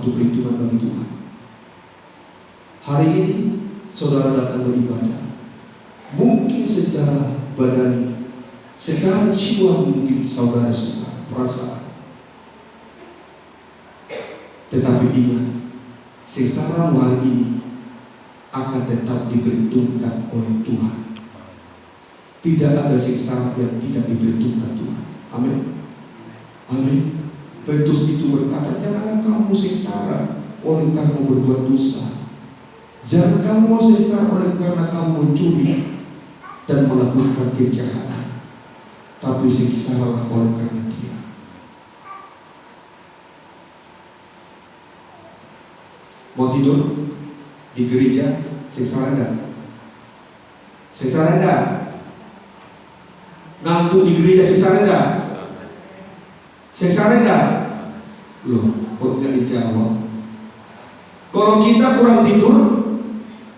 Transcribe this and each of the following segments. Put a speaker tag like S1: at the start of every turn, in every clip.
S1: satu perhitungan bagi Tuhan. Hari ini saudara datang beribadah, mungkin secara badani, secara jiwa mungkin saudara susah, perasaan. Tetapi ingat, sengsara hari ini akan tetap diperhitungkan oleh Tuhan. Tidak ada sengsara yang tidak diperhitungkan Tuhan. Amin. Amin. Petrus itu berkata, jangan kamu sengsara oleh karena berbuat dosa. Jangan kamu sengsara oleh karena kamu mencuri dan melakukan kejahatan, tapi sengsaralah oleh karena Dia. Mau tidur di gereja, sengsara enggak? Sengsara enggak? Ngantuk di gereja, sengsara enggak? Sengsara enggak? Loh, kok enggak dijawab? Kalau kita kurang tidur,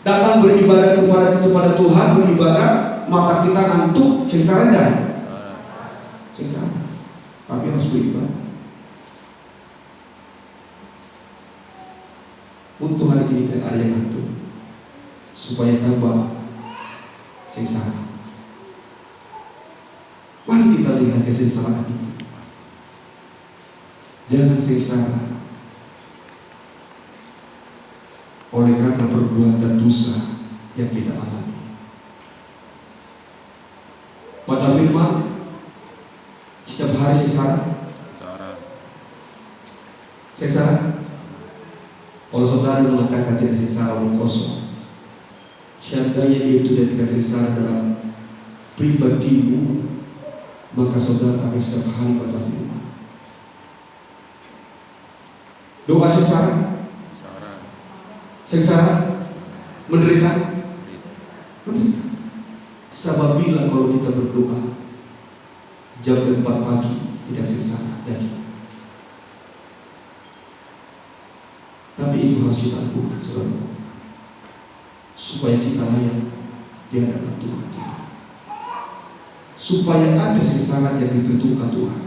S1: datang beribadah kepada Tuhan, beribadah, mata kita ngantuk, sengsara enggak? Sengsara. Tapi harus beribadah. Untuk hari ini tidak ada yang ngantuk, supaya tambah sengsara. Mari kita lihat kesengsaraan itu. Jangan sengsara oleh karena perbuatan dosa yang kita alami. Baca firman, setiap hari sengsara. Sengsara. Kalau saudara mengatakan tidak sengsara omong kosong, seandainya dia itu tidak sengsara dalam pribadimu, maka saudara akan setiap hari baca firman. Doa sengsara, sengsara, menderita. Sebab bilang kalau kita berdoa jam 4 pagi tidak sengsara lagi. Tapi itu harus kita lakukan, saudara, supaya kita layak di hadapan Tuhan kita. Supaya ada sengsara yang dibentukkan Tuhan.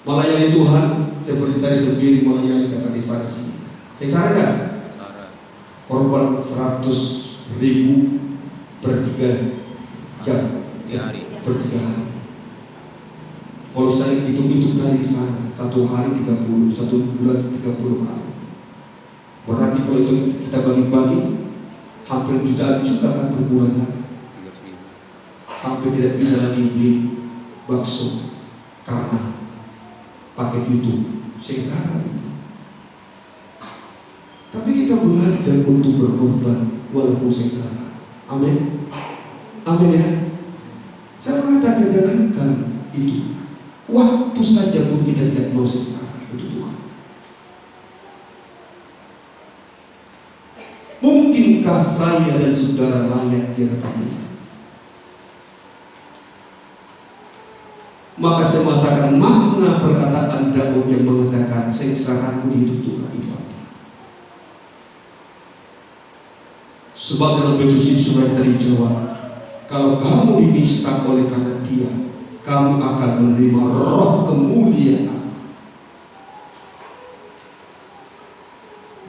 S1: Melayani Tuhan seperti tadi sendiri melayani kata saksi. Sengsara enggak? Korban 100.000 per 3 jam per 3 hari. Kalau saya hitung dari sana, 1 hari 30, 1 bulan 30 hari. Berarti kalau itu kita bagi-bagi, hampir jutaan juga kan per bulan. Sampai tidak bisa lagi beli bakso karena pakai YouTube, sengsara itu. Tapi kita belajar untuk berkorban walaupun sengsara. Amin. Amin ya. Saya mengatakan jangankan itu, waktu saja pun kita tidak mau sengsara untuk Tuhan. Mungkinkah saya dan saudara layak di hadapan Tuhan? Maka saya mengatakan makna perkataan Daud yang mengatakan sengsaraku di hidup Tuhan itu apa? Sebab dalam Petrus surat dari Jawa, kalau kamu dinista oleh karena Dia, kamu akan menerima roh kemuliaan.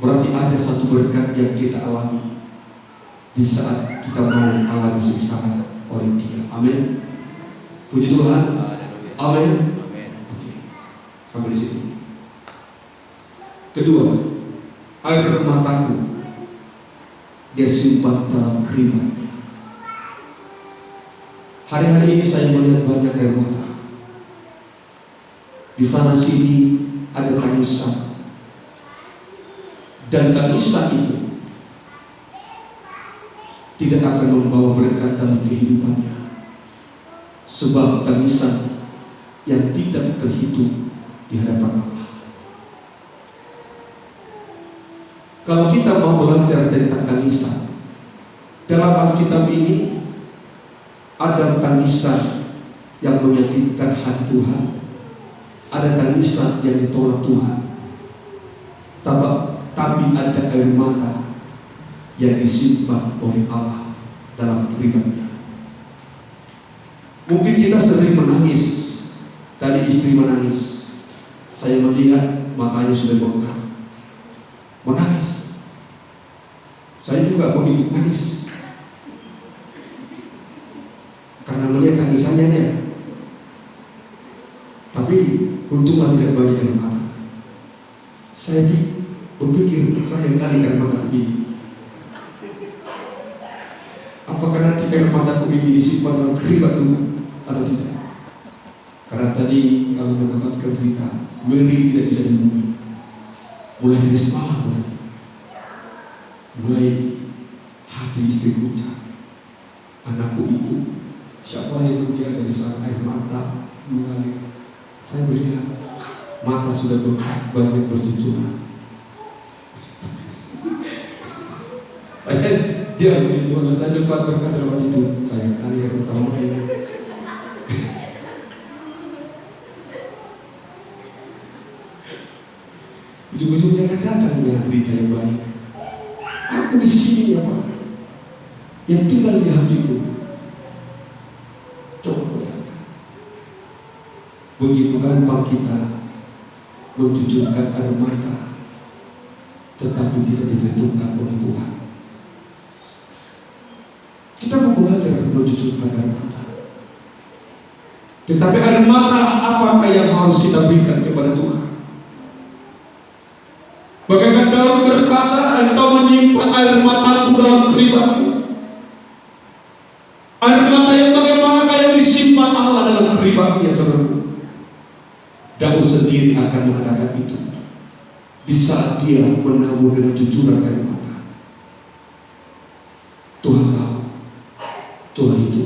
S1: Berarti ada satu berkat yang kita alami di saat kita mau alami siksaan oleh Dia. Amin. Puji Tuhan. Amin. Oke. Sampai di situ. Kedua, air mataku Dia simpan dalam keringatnya. Hari-hari ini saya melihat banyak air mata. Di sana sini ada tangisan, dan tangisan itu tidak akan membawa berkat dalam kehidupannya, sebab tangisan yang tidak terhitung di hadapan Allah. Kalau kita mau belajar tentang tangisan, dalam Alkitab ini ada tangisan yang menyakitkan hati Tuhan, ada tangisan yang ditolak Tuhan, tapi ada air mata yang disimpan oleh Allah dalam keringatnya. Mungkin kita sering menangis. Tadi istri menangis, Saya melihat matanya sudah bengkak, menangis. Saya juga begitu nangis karena melihat tangisannya dia. Tapi untunglah tidak banyak air mata. Saya berpikir, sayang kali air mata ini. Apakah nanti air mataku ini disimpan dalam keribat Tuhan atau tidak? Karena tadi kami mendapatkan berita ngeri tidak bisa dihubungi. Mulai dari semalam, mulai hati istriku pecah. Anakku itu, siapa yang menjaga dari sana air mata mengalir. Saya melihat mata sudah bengkak, banyak bercucuran. Saya dia begitu, saya sempat berkata waktu itu, saya kali yang pertama ini. Ujung-ujungnya akan datang dengan berita yang baik. Aku di sini ya Pak, yang tinggal di hatiku. Coba bayangkan, begitu gampang kita mencucurkan air mata, tetapi tidak ditentukan oleh Tuhan. Kita mau belajar mencucurkan air mata, tetapi air mata apakah yang harus kita berikan kepada Tuhan? Bagaikan Daud berkata, engkau menyimpan air mataku dalam keribatmu. Air mata yang bagaimana yang disimpan Allah dalam keribatnya, saudaraku. Daud sendiri akan mengatakan itu di saat dia menabur dengan jujuran air mata. Tuhan tahu, Tuhan itu,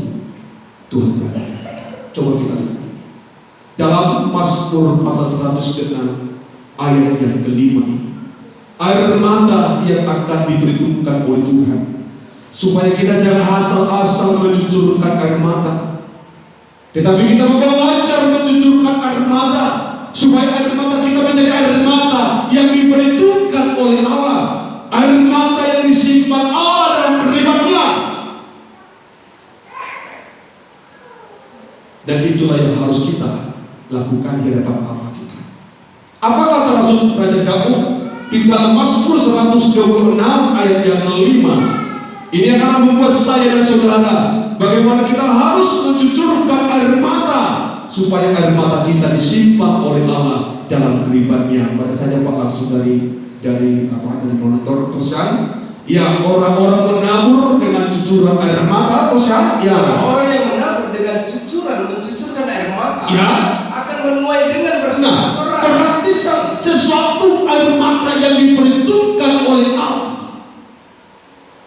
S1: Tuhan berada. Coba kita lihat dalam Mazmur pasal 106 ayat yang kelima ini. Air mata yang akan diperhitungkan oleh Tuhan, supaya kita jangan asal-asal mencucurkan air mata, tetapi kita belajar mencucurkan air mata, supaya air mata kita menjadi air mata yang diperhitungkan oleh Allah, air mata yang disimpan Allah dalam keribatnya. Dan itulah yang harus kita lakukan di hadapan Allah kita. Apakah termasuk Raja Daud? Di dalam Mazmur 126 ayat yang kelima, ini akan membuat saya dan saudara bagaimana kita harus mencucurkan air mata, supaya air mata kita disimpan oleh Allah dalam keribatnya. Baca saja Pak langsung dari monitor terus kan? Ya, orang-orang menabur dengan cucuran air mata terus kan? Ya,
S2: orang yang menabur dengan mencucurkan air mata,
S1: ya,
S2: akan menuai dengan bersorak-sorak.
S1: Berarti sesuatu air mata yang diperhitungkan oleh Allah.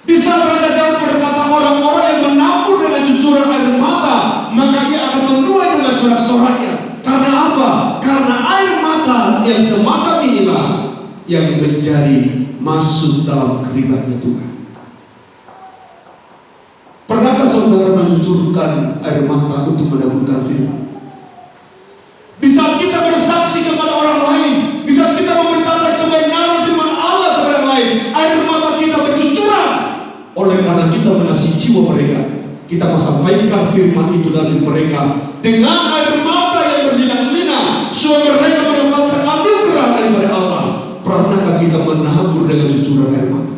S1: Di saat Raja Daud berkata orang-orang yang menabur dengan cucuran air mata, maka dia akan menuai dengan sorak-soraknya. Karena apa? Karena air mata yang semacam inilah yang menjadi masuk dalam keribatnya Tuhan. Pernahkah saudara mencucurkan air mata untuk menaburkan firman? Di saat kita bersaksi kepada orang lain, di saat kita memberitakan kebenaran firman Allah kepada orang lain, air mata kita bercucuran. Oleh karena kita mengasihi jiwa mereka, kita menyampaikan firman itu dari mereka dengan air mata yang berlinang-linang, supaya mereka mendapatkan anugerah daripada Allah. Pernahkah kita menabur dengan cucuran air mata?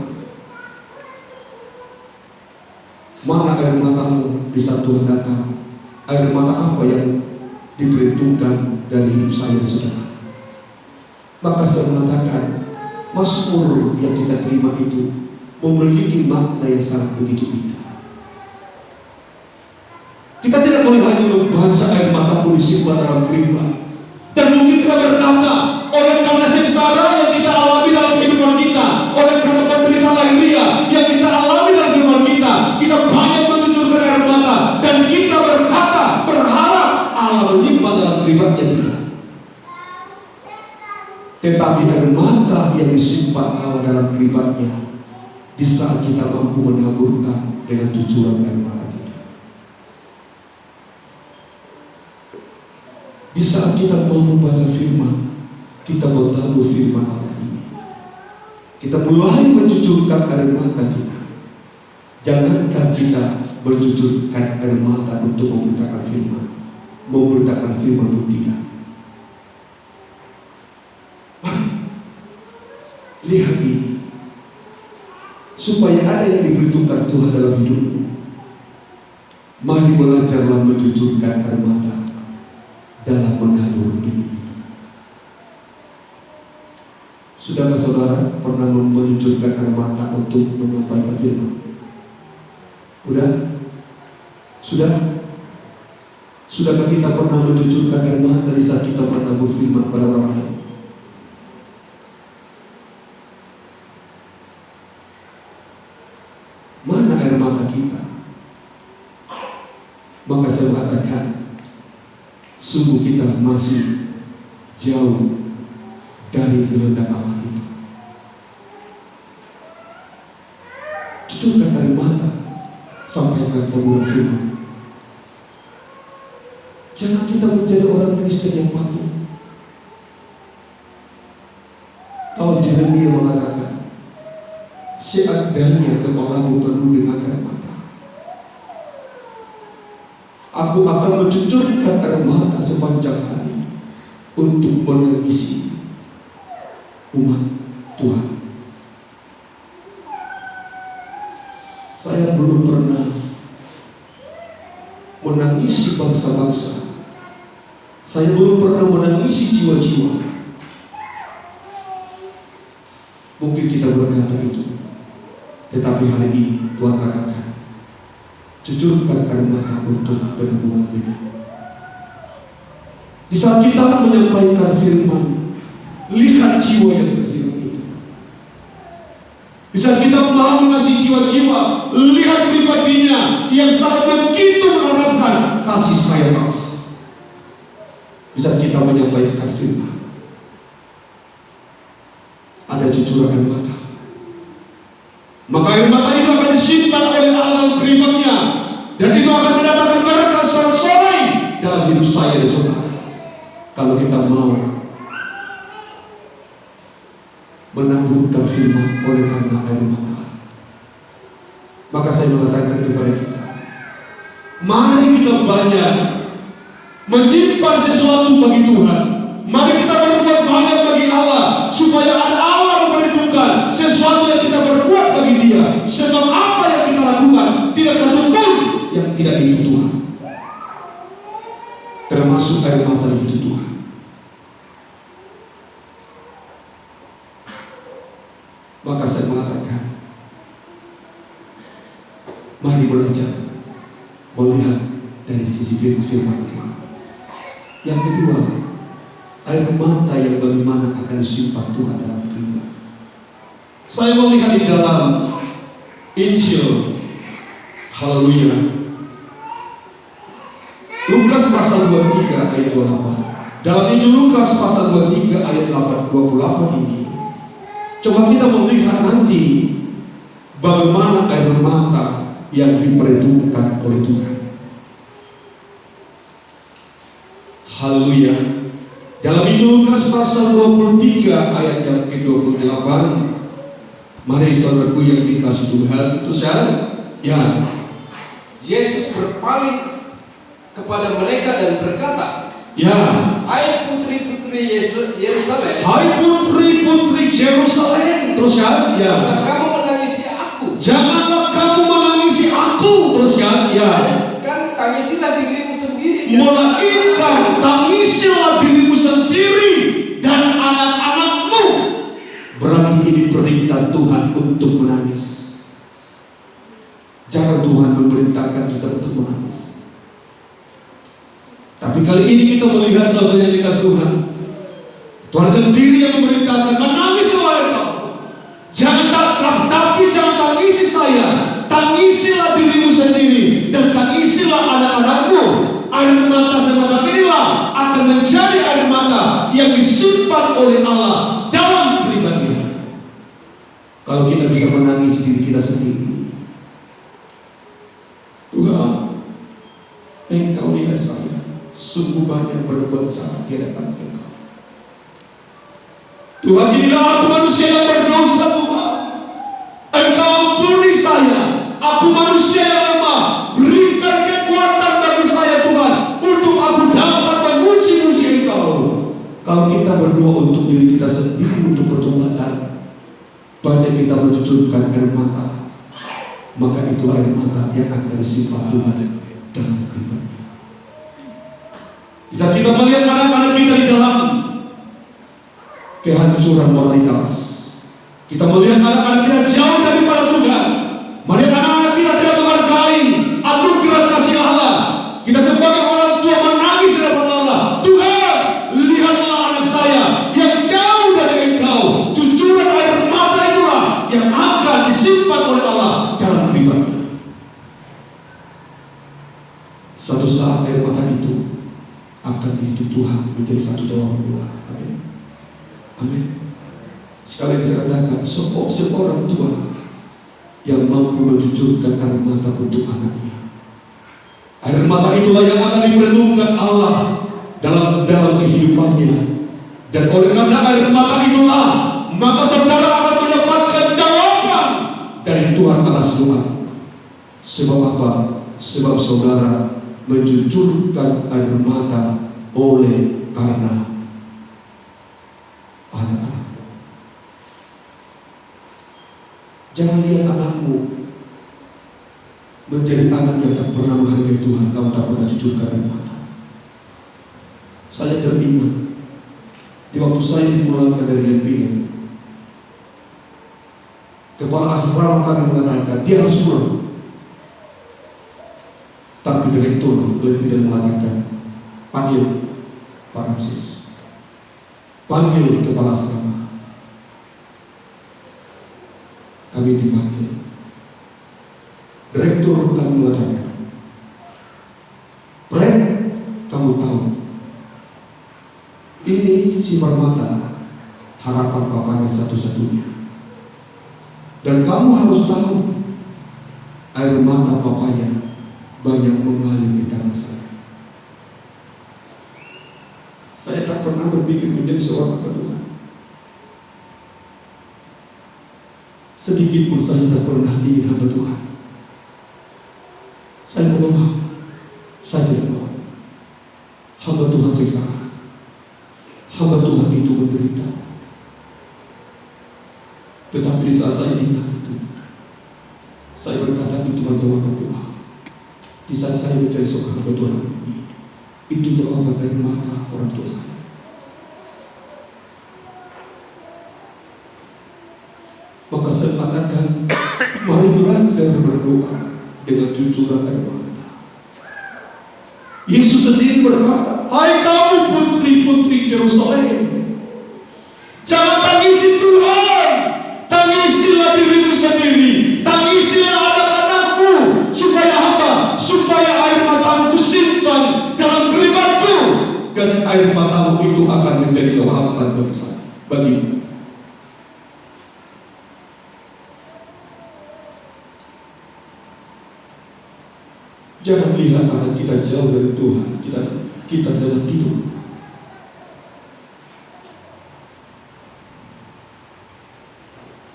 S1: Mana air matamu di saat Tuhan datang? Air mata apa yang diperhitungkan dari hidup saya dan saudara? Maka saya mengatakan Mazmur yang kita terima itu memiliki makna yang sangat begitu indah. Kita tidak boleh hanya membaca air mataku disimpan dalam keribat, dan mungkin kita berkata oleh karena sengsara yang kita alami dalam kehidupan kita, oleh karena penderitaan lahiriah yang kita alami dalam kehidupan kita, kita banyak mencucurkan air mata, dan kita berkata berharap Allah menyimpan dalam keribatnya. Tidak. Tetapi air mata yang disimpan Allah dalam keribatnya di saat kita mampu menaburkan dengan cucuran air mata kita. Di saat kita mau membaca firman, kita bertabur firman Allah ini, kita mulai mencucurkan air mata kita. Jangankan kita bercucurkan air mata untuk memberitakan firman, memberitakan firman itu tidak. Lihat ini, supaya ada yang diperhitungkan Tuhan dalam hidupmu. Mari belajarlah mencucurkan air mata dalam menabur benih. Sudahkah saudara pernah mencucurkan air mata untuk menyampaikan firman? Udah? Sudah? Sudahkah kita pernah mencucurkan air mata di saat kita menabur firman pada orang lain? Mana air mata kita? Maka saya mengatakan, sungguh kita masih jauh dari kehendak Allah itu. Cucurkan air mata, sampaikan kebenaran firman. Jangan kita menjadi orang Kristen yang patuh. Kalau Yeremia mengatakan, seadanya kepalamu penuh dengan air mata, aku akan mencucurkan air mata sepanjang hari untuk menangisi umat Tuhan. Saya belum pernah menangisi bangsa-bangsa. Saya belum pernah menangisi jiwa-jiwa. Mungkin kita berkata itu, tetapi hari ini Tuhan katakan, cucurkan air mata untuk penangguhan benih. Di saat kita menyampaikan firman, lihat jiwa yang terhilang itu. Di saat kita mau mengasihi jiwa-jiwa, lihat pribadinya yang sangat begitu mengharapkan kasih sayang Allah. Di saat kita menyampaikan firman, ada cucuran air mata. Maka air mata itu akan disimpan oleh Allah dalam kerimatnya, dan itu akan mendatangkan berkat sorak-sorai dalam hidup saya dan saudara. Kalau kita mau menaburkan firman oleh karena air mata, maka saya mengatakan kepada kita, mari kita banyak menyimpan sesuatu bagi Tuhan. Mari kita berbuat banyak bagi Allah, supaya ada Allah memperhitungkan sesuatu yang kita berbuat bagi Dia. Sebab apa yang kita lakukan, tidak satu pun yang tidak itu Tuhan, termasuk air mata itu Tuhan. Maka saya mengatakan, mari belajar melihat dari sisi firman Tuhan. Yang kedua, air mata yang bagaimana akan disimpan Tuhan dalam firman. Saya melihat di dalam Injil, haleluya, Lukas pasal 23 ayat 28. Dalam Injil Lukas pasal 23 ayat 28 ini, coba kita melihat nanti bagaimana air mata yang diperhitungkan oleh Tuhan. Haleluya. Dalam Injil Lukas pasal 23 ayat yang ke-28, mari saudaraku yang dikasihi Tuhan, terus ya.
S2: Yesus berpaling kepada mereka dan berkata,
S1: ya,
S2: hai putri-putri Yerusalem,
S1: hai putri-putri Yerusalem, terus ya,
S2: janganlah kamu menangisi aku.
S1: Janganlah kamu menangisi aku, terus ya.
S2: Kan tangisilah dirimu sendiri.
S1: Melainkan tangisilah dirimu sendiri dan anak-anakmu. Berarti ini perintah Tuhan untuk menangis. Jangan Tuhan memerintahkan kita untuk menangis. Tapi kali ini kita melihat saudara yang dikasih Tuhan, Tuhan sendiri yang memerintahkan, menangislah engkau. Tapi jangan tangisi saya, tangisilah dirimu sendiri dan tangisilah anak-anakmu. Air mata semacam inilah akan menjadi air mata yang disimpan oleh Allah dalam pribadinya. Kalau kita bisa menangis diri kita sendiri, Tuhan, Engkau lihat saya sungguh banyak berbuat jahat di hadapan Engkau. Tuhan, inilah aku manusia yang berdosa, Tuhan. Engkau ampuni saya, aku manusia yang lemah. Berikan kekuatan bagi saya, Tuhan, untuk aku dapat memuji-muji Engkau. Kalau kita berdoa untuk diri kita sendiri untuk pertobatan, banyak kita mencucurkan air mata, maka itu air mata yang akan disimpan Tuhan dalam kehidupannya. Bisa kita melihat anak-anak kita di dalam kehancuran moralitas. Kita melihat anak-anak kita jauh daripada Tuhan. Melihat anak-anak kita tidak menghargai anugerah kasih Allah. Kita sebagai orang tua menangis daripada Allah. Tuhan, lihatlah anak saya yang jauh dari Engkau. Cucuran air mata itulah yang akan disimpan oleh Allah dalam kehidupannya. Suatu saat air mata itu akan dihidup Tuhan menjadi satu jawaban doa. Amin. Amin. Sekali lagi saya katakan, seorang tua yang mampu mencucurkan air mata untuk anaknya. Air mata itulah yang akan diperhitungkan Allah dalam kehidupannya. Dan oleh karena air mata itulah, maka saudara akan mendapatkan jawaban dari Tuhan atas doa. Sebab apa? Sebab saudara mencucurkan air mata oleh karena anak-anak. Jangan lihat anakmu menjadi anak yang tak pernah menghargai Tuhan, kamu tak pernah cucurkan air mata. Saya teringat di waktu saya dipulangkan dari Lempingan, kepala asrama kami mengatakan dia harus pulang. Tapi direktur beliau tidak mengatakan, panggil Pak Ramsis, panggil kepala asrama. Kami dipanggil. Direktur kami mengatakan, Brent, kamu tahu, ini si Permata harapan bapaknya satu-satunya. Dan kamu harus tahu, air mata bapaknya banyak mengalir di tangan saya. Saya tak pernah berpikir menjadi seorang hamba Tuhan. Sedikit pun saya tak pernah ingin hamba Tuhan. Saya mohon, saya tidak mau. Hamba Tuhan sengsara. Hamba Tuhan itu menderita. Tetapi di saat saya ingat itu, saya berkata itu jawaban doa. Di saat saya menjadi seorang hamba Tuhan ini, itu jawaban dari mata orang tua saya. Maka saya katakan, mari belajar berdoa dengan cucuran air mata. Yesus sendiri berkata, hai kamu putri-putri Yerusalem, jangan tangisi Tuhan, tangisilah dirimu sendiri, tangisilah anak-anakmu, supaya apa? Supaya air matamu simpan dalam keribatmu, dan air matamu itu akan menjadi jawaban bagi saya, bagimu. Jangan lihat anak kita jauh dari Tuhan, kita dalam tidur.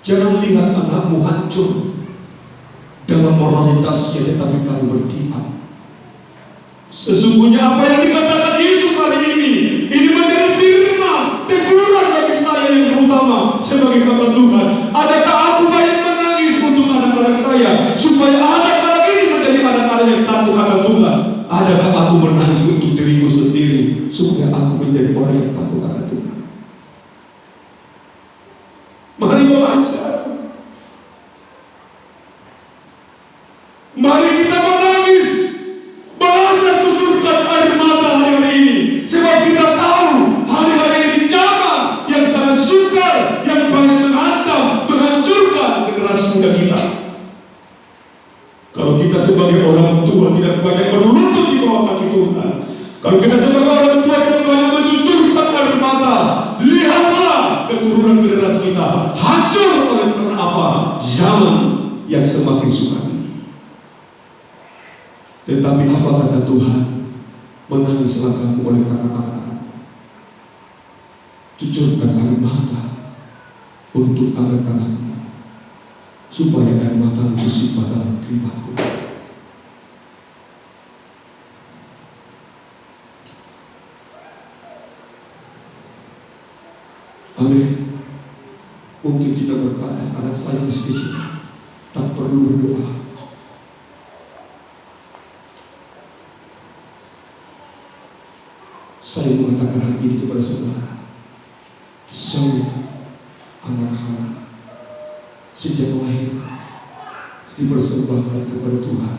S1: Jangan lihat anakmu hancur dalam moralitasnya, tetapi kamu berdiam. Sesungguhnya apa yang dikatakan Yesus hari ini menjadi firman teguran bagi saya yang terutama sebagai hamba Tuhan. Adakah aku banyak menangis untuk anak-anak saya supaya anak-anak ini menjadi anak-anak yang takut akan Tuhan? Adakah aku menangis untuk diriku sendiri supaya aku menjadi orang yang takut akan Tuhan? Mari belajar. Mari kita menangis, belajar cucurkan air mata hari-hari ini, sebab kita tahu hari-hari ini zaman yang sangat sukar, yang banyak menghantam, menghancurkan generasi muda kita. Kalau kita sebagai orang tua tidak banyak berlutut di bawah kaki Tuhan, kalau kita sebagai orang tua tidak banyak mencucurkan air mata, lihatlah keturunan generasi kita hancur oleh karena apa? Zaman yang semakin sukar. Tetapi apa kata Tuhan? Menangislah kamu oleh karena anak-anak. Cucurkan air mata untuk anak-anakmu, supaya air matamu bersimpan dalam keribatku. Amin. Mungkin tidak berkata anak saya masih kecil, tak perlu berdoa. Saya mengatakan hal ini kepada saudara. Semua anak-anak sejak lahir dipersembahkan kepada Tuhan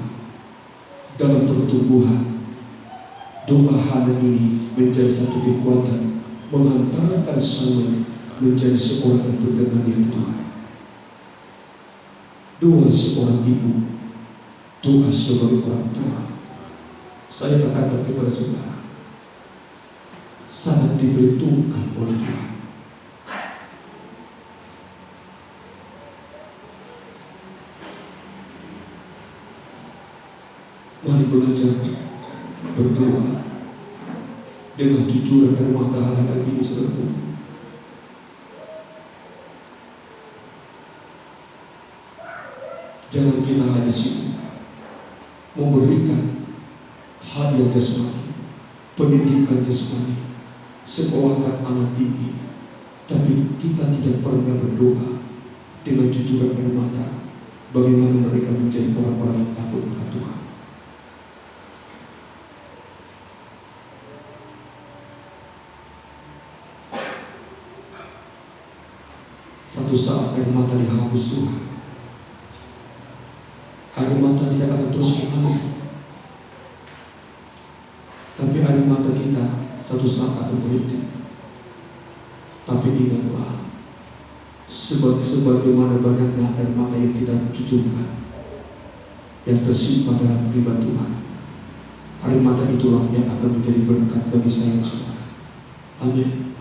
S1: dalam pertumbuhan. Doa Hana ini menjadi satu kekuatan mengantarkan Samuel menjadi seorang yang berkenan dengan Tuhan. Doa seorang ibu, doa sebagai orang tua. Saya katakan kepada saudara, sangat diperhitungkan oleh Tuhan. Mari belajar berdoa dengan jujur dan mata hati ini saudara. Jangan kita hanya sibuk memberikan hadiah jasmani, pendidikan jasmani, sekolahkan anak tinggi, tapi kita tidak pernah berdoa dengan jujur dan mata bagaimana mereka menjadi orang-orang yang takut kepada Tuhan. Satu saat air mata dihapus Tuhan. Air mata tidak akan terus mengalir, tapi air mata kita satu saat akan berhenti. Tapi ingatlah, sebagaimana banyaknya air mata yang kita cucurkan, yang tersimpan dalam pribadi Tuhan, air mata itulah yang akan menjadi berkat bagi saya dan saudara. Amin.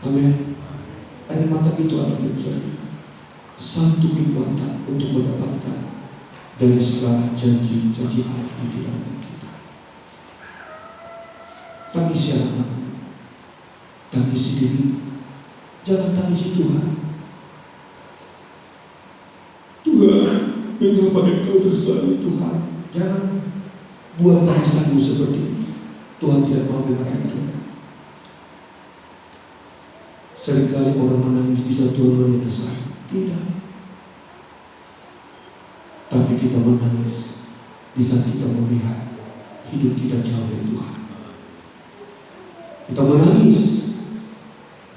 S1: Amin. Air mata itu akan menjadi satu kekuatan untuk mendapatkan dari segala janji-janji Allah di dalam kita. Tangisi anak, tangisi diri, jangan tangisi Tuhan. Tuhan, mengapa Engkau tersayang Tuhan? Jangan buat tangisanmu seperti ini. Tuhan tidak mau dengar itu. Seringkali orang menangis bisa Tuhan melihat tersayang. Tidak. Tapi kita menangis di saat kita melihat hidup kita jauh dari Tuhan. Kita menangis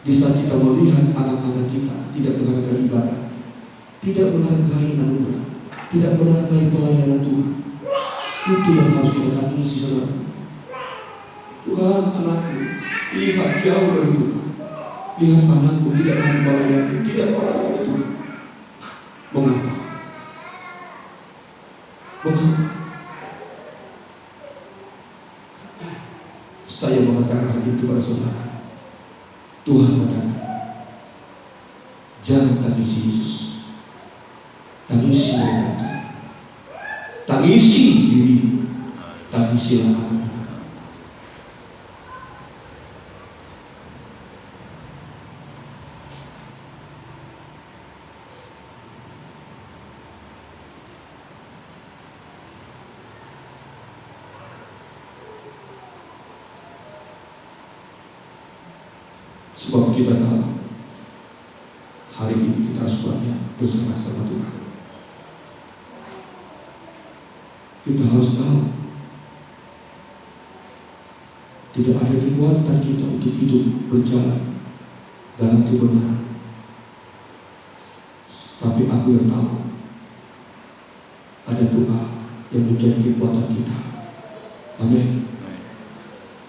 S1: di saat kita melihat anak-anak kita tidak menghargai ibadah, tidak menghargai anugerah, tidak menghargai pelayanan Tuhan. Itu yang harus kita tangisi, saudara. Tuhan, anakku lihat jauh dari Tuhan. Lihat anakku tidak mau melayani, tidak melayani Tuhan. Mengapa? Saya mengatakan hal itu kepada saudara. Tuhan katakan, jangan tangisi Yesus, tangisi mereka, tangisi diri, tangisilah anak. Sebab kita tahu hari ini kita harus banyak bersama-sama Tuhan. Kita harus tahu tidak ada kekuatan kita untuk hidup berjalan dalam kebenaran. Tapi aku yang tahu ada doa yang menjadi kekuatan kita. Amin.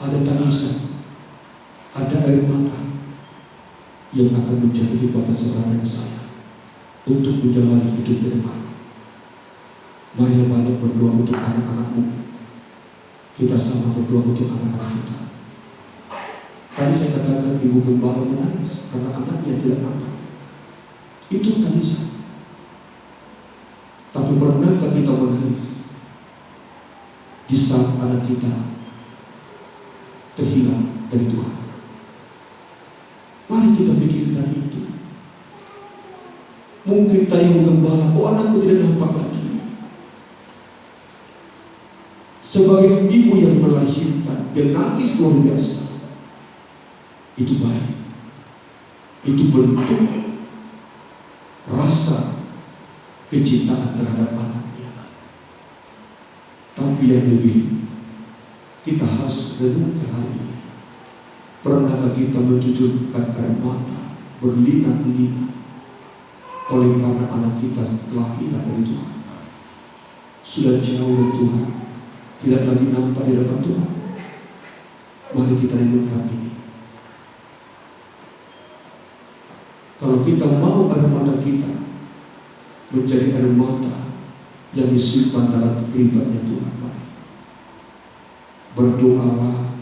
S1: Ada tangisan, ada air mata yang akan menjadi kekuatan saudara dan saya untuk menjalani hidup ke depan. Mari banyak berdoa untuk anak-anakmu. Kita sama berdoa untuk anak-anak kita. Tadi saya katakan ibu gembala menangis karena anaknya tidak nampak. Itu tangisan. Tapi pernahkah kita menangis di saat anak kita terhilang dari Tuhan? Mari kita pikirkan itu. Mungkin tadi gembala, anakku tidak nampak lagi. Sebagai ibu yang melahirkan, dia nangis luar biasa. Itu baik. Itu bentuk rasa kecintaan terhadap anaknya. Tapi yang lebih, kita harus renungkan hal ini. Pernahkah kita mencucurkan air mata berlinang-linang oleh karena anak kita setelah hilang dari Tuhan? Sudah jauh dari Tuhan, tidak lagi nampak di hadapan Tuhan. Mari kita renungkan ini. Kalau kita mau air mata kita menjadi air mata yang disimpan dalam keribatnya Tuhan, berdoalah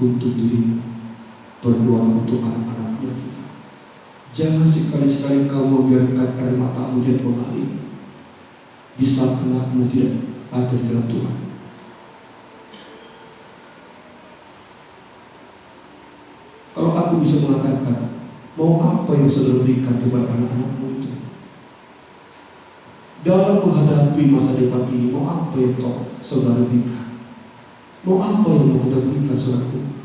S1: untuk dirimu, berdoa untuk anak-anaknya kita. Jangan sekali-sekali kau membiarkan air matamu tidak mengalir di saat anakmu tidak ada di dalam Tuhan. Kalau aku bisa mengatakan, mau apa yang saudara berikan kepada anak-anakmu itu? Dalam menghadapi masa depan ini, mau apa yang kau saudara berikan? Mau apa yang mau kita berikan saudaraku?